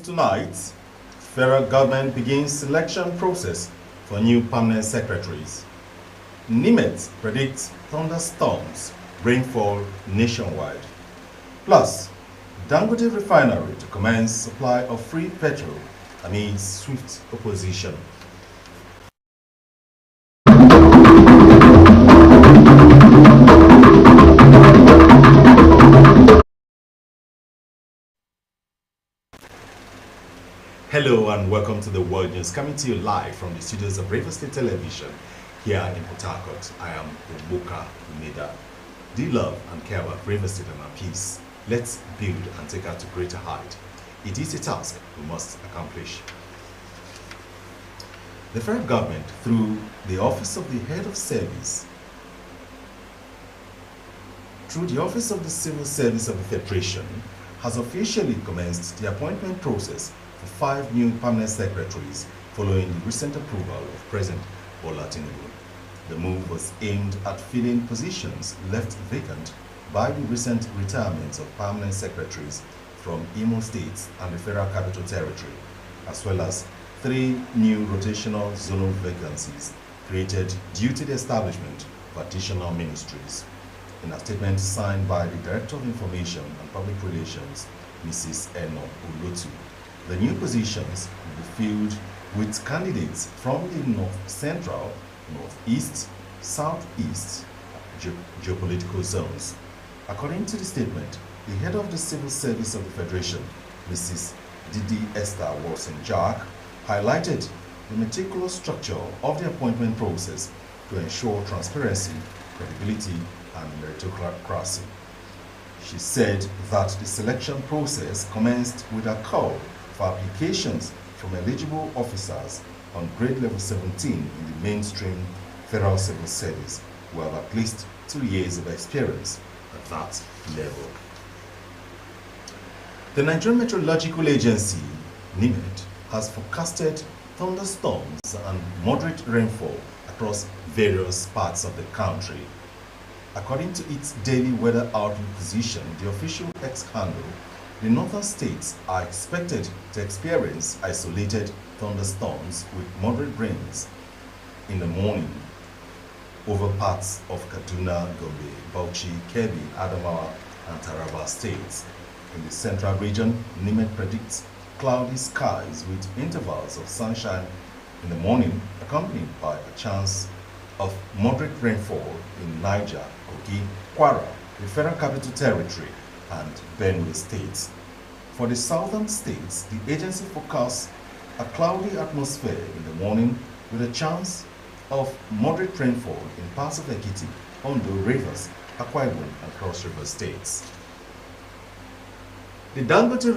tonight, federal government begins selection process for new permanent secretaries. NIMET predicts thunderstorms, rainfall nationwide. Plus, Dangote refinery to commence supply of free petrol amid swift opposition. Hello and welcome to the World News, coming to you live from the studios of Rstv Television here in Port Harcourt. I am Obuka Umeda. Do love and care about Rstv and our peace. Let's build and take her to greater height. It is a task we must accomplish. The federal government, through the Office of the Head of Service, through the Office of the Civil Service of the Federation, has officially commenced the appointment process for 5 new permanent secretaries following the recent approval of President Bola Tinubu. The move was aimed at filling positions left vacant by the recent retirements of permanent secretaries from Imo State and the Federal Capital Territory, as well as 3 new rotational zonal vacancies created due to the establishment of additional ministries. In a statement signed by the Director of Information and Public Relations, Mrs. Eno Olotu, the new positions will be filled with candidates from the North Central, Northeast, Southeast geopolitical zones. According to the statement, the head of the Civil Service of the Federation, Mrs. Didi Esther Wilson-Jack, highlighted the meticulous structure of the appointment process to ensure transparency, credibility, and meritocracy. She said that the selection process commenced with a call for applications from eligible officers on grade level 17 in the mainstream federal civil service who have at least 2 years of experience at that level. The Nigerian Meteorological Agency, NIMET, has forecasted thunderstorms and moderate rainfall across various parts of the country. According to its daily weather outlook position, the official X handle, the northern states are expected to experience isolated thunderstorms with moderate rains in the morning over parts of Kaduna, Gombe, Bauchi, Kebbi, Adamawa, and Taraba states. In the central region, NIMET predicts cloudy skies with intervals of sunshine in the morning, accompanied by a chance of moderate rainfall in Niger, Kogi, Kwara, the Federal Capital Territory, and Benue states. For the southern states, the agency forecasts a cloudy atmosphere in the morning with a chance of moderate rainfall in parts of Ekiti, Ondo, Rivers, Akwa Ibom, and Cross River states. The Dangote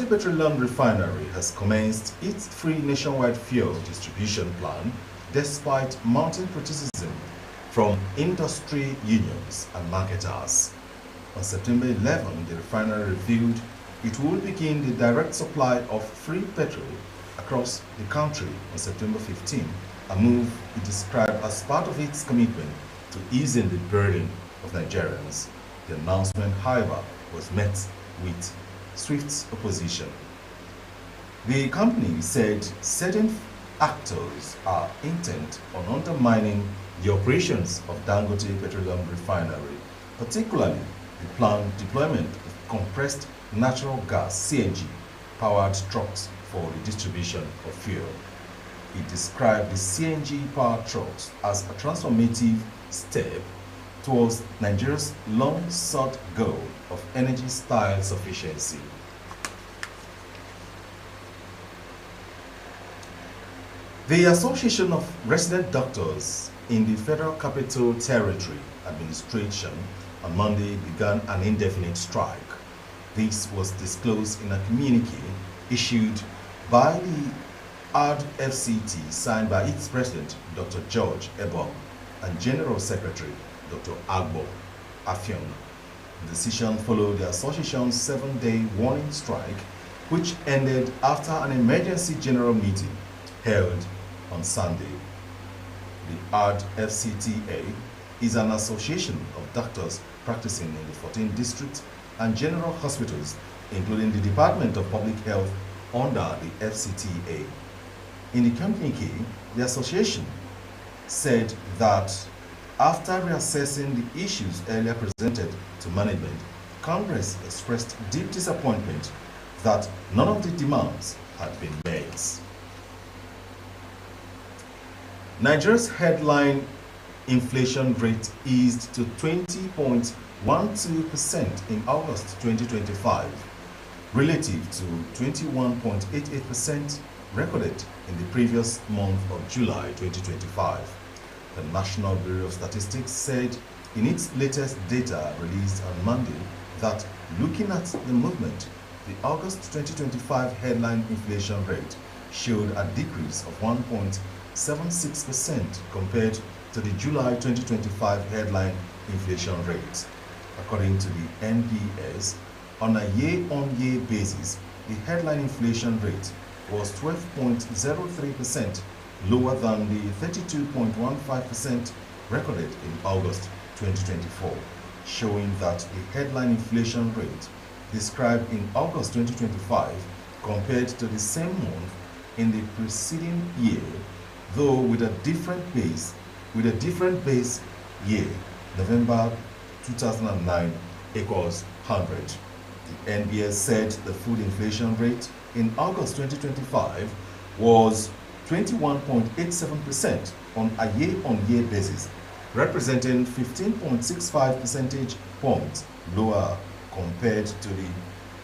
Petroleum Refinery has commenced its free nationwide fuel distribution plan despite mounting criticism from industry unions and marketers. On September 11, the refinery revealed it will begin the direct supply of free petrol across the country on September 15, a move it described as part of its commitment to easing the burden of Nigerians. The announcement, however, was met with swift opposition. The company said certain actors are intent on undermining the operations of Dangote Petroleum Refinery, particularly the planned deployment of compressed natural gas (CNG) powered trucks for the distribution of fuel. It described the CNG powered trucks as a transformative step towards Nigeria's long-sought goal of energy self-sufficiency. The Association of Resident Doctors in the Federal Capital Territory Administration on Monday began an indefinite strike. This was disclosed in a communique issued by the RFCT signed by its president, Dr. George Ebong, and General Secretary, Dr. Agbo Afion. The decision followed the association's 7-day warning strike, which ended after an emergency general meeting held on Sunday. The RFCTA is an association of doctors practicing in the 14 districts and general hospitals including the Department of Public Health under the FCTA. In the communique, the association said that after reassessing the issues earlier presented to management, Congress expressed deep disappointment that none of the demands had been met. Nigeria's headline inflation rate eased to 20.12% in August 2025, relative to 21.88% recorded in the previous month of July 2025. The National Bureau of Statistics said in its latest data released on Monday that looking at the movement, the August 2025 headline inflation rate showed a decrease of 1.76% compared to the July 2025 headline inflation rate. According to the NBS, on a year-on-year basis, the headline inflation rate was 12.03%, lower than the 32.15% recorded in August 2024, showing that the headline inflation rate described in August 2025 compared to the same month in the preceding year, though with a different base year, November 2009 equals 100. The NBS said the food inflation rate in August 2025 was 21.87% on a year-on-year basis, representing 15.65 percentage points lower compared to the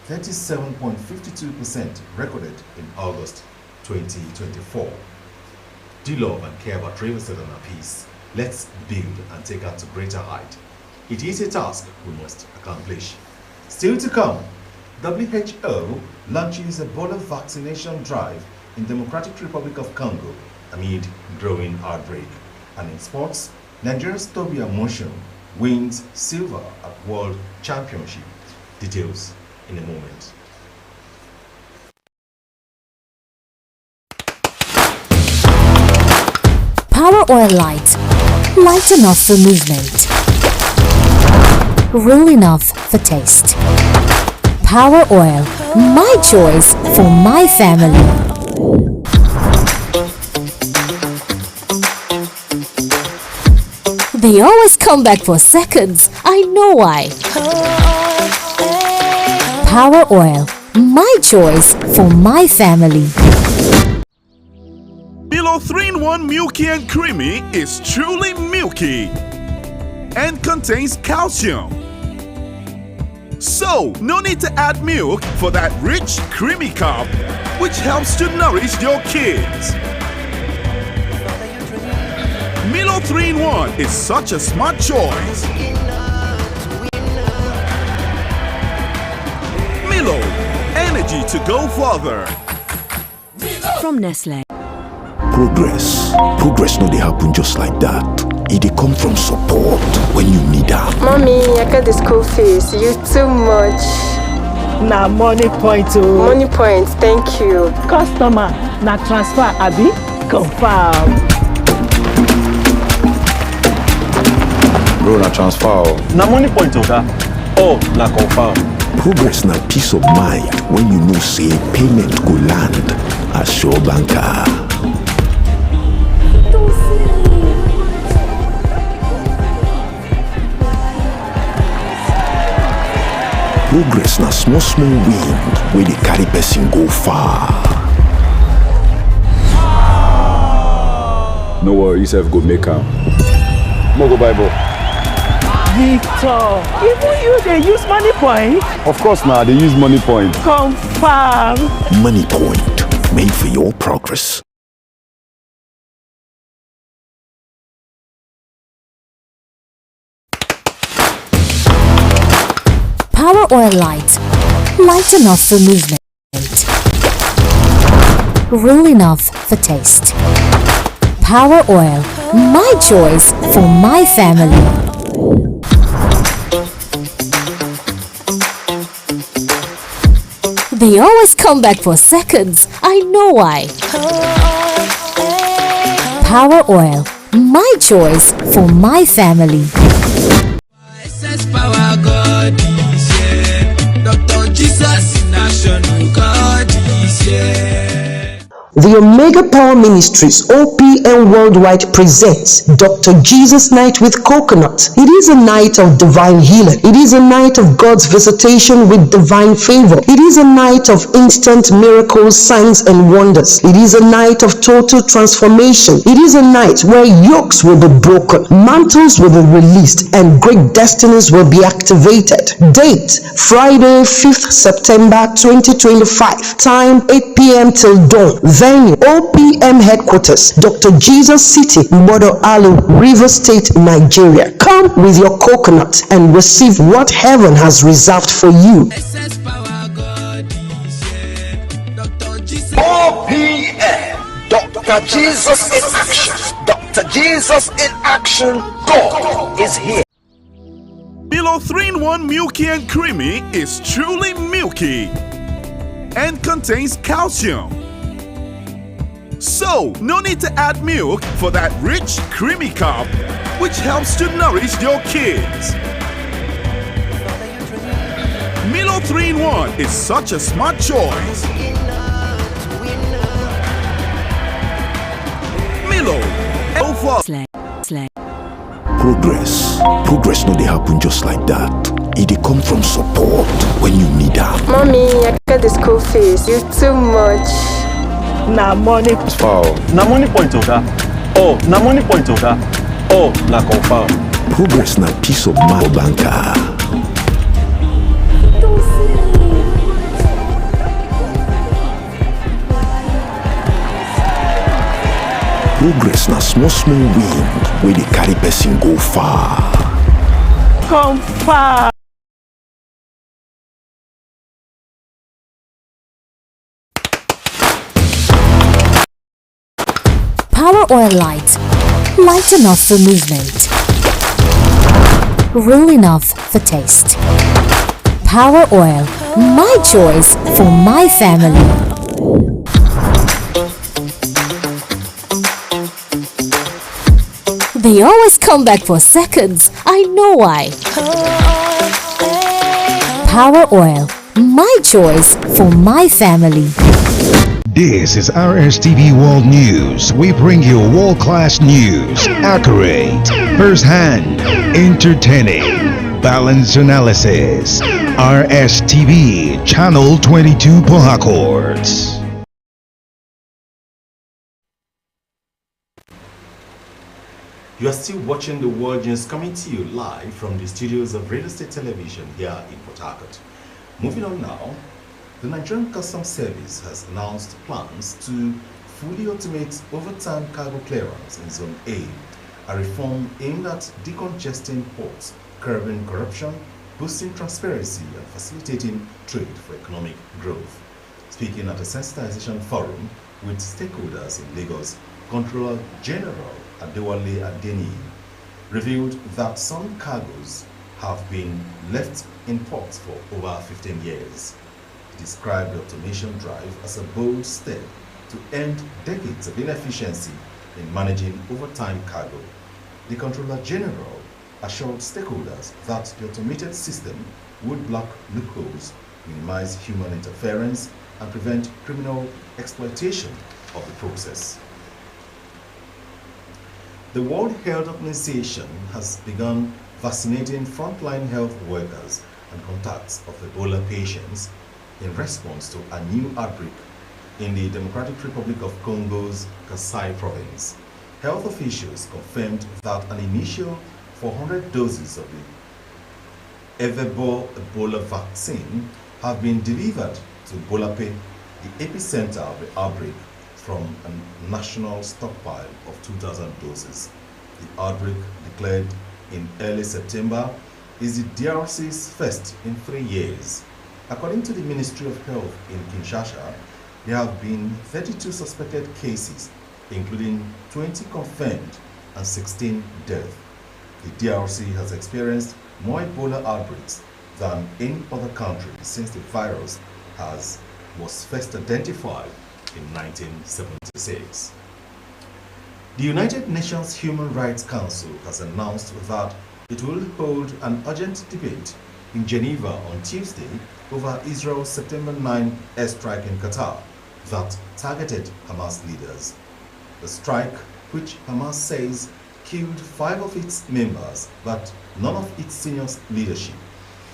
37.52% recorded in August 2024. Do love and care about Rstv and our peace. Let's build and take her to greater height. It is a task we must accomplish. Still to come, WHO launches Ebola vaccination drive in Democratic Republic of Congo amid growing outbreak. And in sports, Nigeria's Toby Amoshun wins silver at World Championship. Details in a moment. Power Oil Light. Light enough for movement. Real enough for taste. Power Oil. My choice for my family. They always come back for seconds. I know why. Power Oil. My choice for my family. Milo 3-in-1 Milky and Creamy is truly milky and contains calcium. So, no need to add milk for that rich, creamy cup, which helps to nourish your kids. Milo 3-in-1 is such a smart choice. Milo, energy to go further. From Nestle. Progress no dey happen just like that. It dey come from support when you need am. Mommy, I got the school fees. You too much. Na money point o. Money point, thank you. Customer, na transfer abi? Confirm. Bro, na transfer o. Na money point oga. Oh, na confirm. Progress na peace of mind when you know say payment go land as sure banker. Progress na small wind wey dey carry person go far. No worry, you sef go make am. Mo go buy ball. Victor, even you dey use money point? Of course na, they use money point. Confirm. Money point, made for your progress. Power Oil Light. Light enough for movement. Real enough for taste. Power Oil. My choice for my family. They always come back for seconds. I know why. Power Oil. My choice for my family. Power God is here. Dr. Jesus. The Omega Power Ministries OPM Worldwide presents Dr. Jesus Night with Coconut. It is a night of divine healing. It is a night of God's visitation with divine favor. It is a night of instant miracles, signs, and wonders. It is a night of total transformation. It is a night where yokes will be broken, mantles will be released, and great destinies will be activated. Date: Friday, 5th September 2025. Time: 8 p.m. till dawn. Venue: OPM Headquarters, Dr. Jesus City, Modo Alu, River State, Nigeria. Come with your coconut and receive what heaven has reserved for you. OPM, Dr. Jesus in action. Dr. Jesus in action. God is here. Milo 3-in-1 Milky and Creamy is truly milky and contains calcium. So, no need to add milk for that rich, creamy cup, which helps to nourish your kids. Milo 3-in-1 is such a smart choice. Milo, Progress no dey happen just like that. It dey come from support when you need am. Mommy, I got the school fees. You too much. Na money. Foul. Na money point oga. Oh, na money point oga. Oh, na confirm. Progress na peace of mind for banker. Progress na small wind wey dey carry person go far. Confirm. Power Oil Light. Light enough for movement. Real enough for taste. Power Oil. My choice for my family. They always come back for seconds. I know why. Power Oil. My choice for my family. This is Rstv World News. We bring you world-class news, accurate, first-hand, entertaining, balanced analysis. Rstv, Channel 22 Port Harcourt. You are still watching the World News coming to you live from the studios of Radio State Television here in Port Harcourt. Moving on now, the Nigerian Customs Service has announced plans to fully automate overtime cargo clearance in Zone A, a reform aimed at decongesting ports, curbing corruption, boosting transparency, and facilitating trade for economic growth. Speaking at a sensitization forum with stakeholders in Lagos, Controller General Adewale Adeni revealed that some cargoes have been left in ports for over 15 years. He described the automation drive as a bold step to end decades of inefficiency in managing overtime cargo. The Controller General assured stakeholders that the automated system would block loopholes, minimize human interference, and prevent criminal exploitation of the process. The World Health Organization has begun vaccinating frontline health workers and contacts of Ebola patients in response to a new outbreak in the Democratic Republic of Congo's Kasai province. Health officials confirmed that an initial 400 doses of the Evebo Ebola vaccine have been delivered to Bolape, the epicenter of the outbreak, from a national stockpile of 2,000 doses. The outbreak, declared in early September, is the DRC's first in 3 years. According to the Ministry of Health in Kinshasa, there have been 32 suspected cases, including 20 confirmed and 16 deaths. The DRC has experienced more Ebola outbreaks than any other country since the virus was first identified in 1976. The United Nations Human Rights Council has announced that it will hold an urgent debate in Geneva on Tuesday over Israel's September 9 airstrike in Qatar. that targeted Hamas leaders. The strike, which Hamas says killed 5 of its members but none of its senior leadership,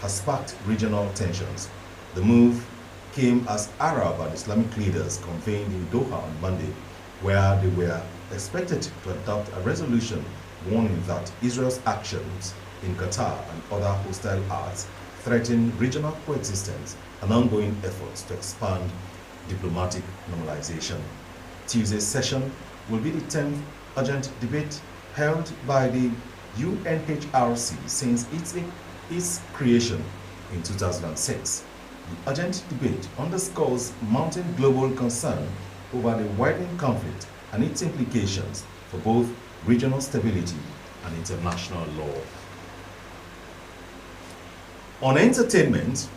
has sparked regional tensions. The move came as Arab and Islamic leaders convened in Doha on Monday, where they were expected to adopt a resolution warning that Israel's actions in Qatar and other hostile acts threaten regional coexistence and ongoing efforts to expand diplomatic normalization. Tuesday's session will be the 10th urgent debate held by the UNHRC since its creation in 2006. The urgent debate underscores mounting global concern over the widening conflict and its implications for both regional stability and international law. On entertainment,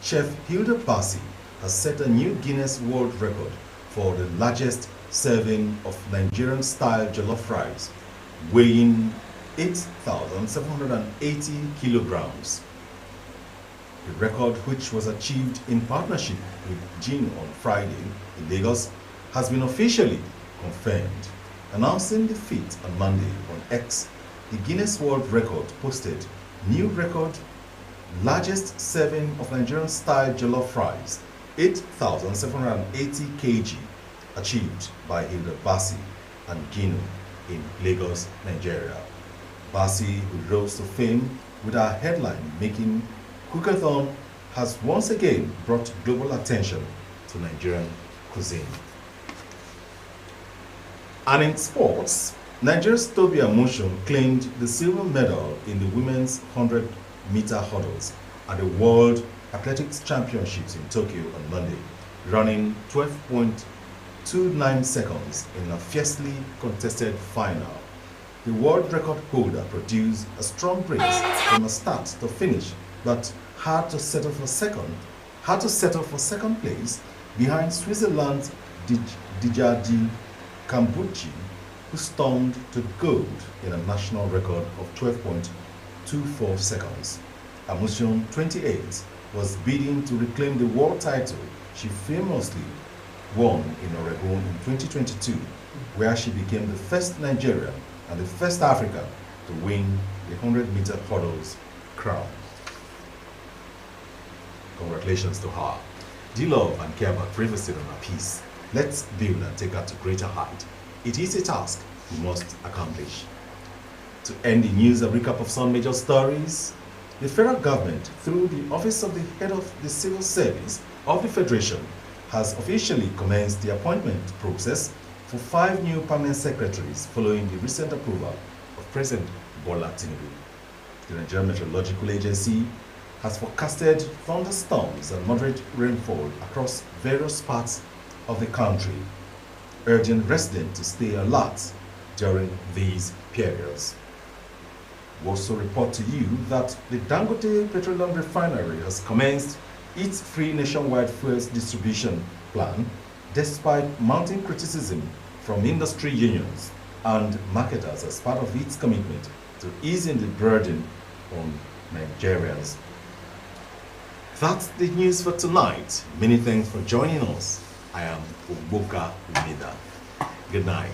Chef Hilda Bassi has set a new Guinness World Record for the largest serving of Nigerian-style jollof rice, weighing 8,780 kilograms. The record, which was achieved in partnership with Gin on Friday in Lagos, has been officially confirmed. Announcing the feat on Monday on X, the Guinness World Record posted new record largest serving of Nigerian-style jollof rice, 8,780 kg, achieved by Hilda Bassi and Gino in Lagos, Nigeria. Bassi, who rose to fame with her headline making Cookathon, has once again brought global attention to Nigerian cuisine. And in sports, Nigeria's Tobia Motion claimed the silver medal in the women's 100-meter hurdles at the World Athletics Championships in Tokyo on Monday, running 12.29 seconds in a fiercely contested final. The world record holder produced a strong race from a start to finish, but had to settle for second place behind Switzerland's Dijadi Kambuchi, who stormed to gold in a national record of 12.24 seconds. Amusion, 28, was bidding to reclaim the world title she famously won in Oregon in 2022, where she became the first Nigerian and the first African to win the 100-meter hurdles crown. Congratulations to her. Do love and care about privacy and our peace. Let's build and take her to greater height. It is a task we must accomplish. To end the news, a recap of some major stories. The federal government, through the Office of the Head of the Civil Service of the Federation, has officially commenced the appointment process for 5 new permanent secretaries following the recent approval of President Bola Tinubu. The Nigerian Meteorological Agency has forecasted thunderstorms and moderate rainfall across various parts of the country, urging residents to stay alert during these periods. We also report to you that the Dangote Petroleum Refinery has commenced its free nationwide fuels distribution plan despite mounting criticism from industry unions and marketers as part of its commitment to easing the burden on Nigerians. That's the news for tonight. Many thanks for joining us. I am Uboka Umida. Good night.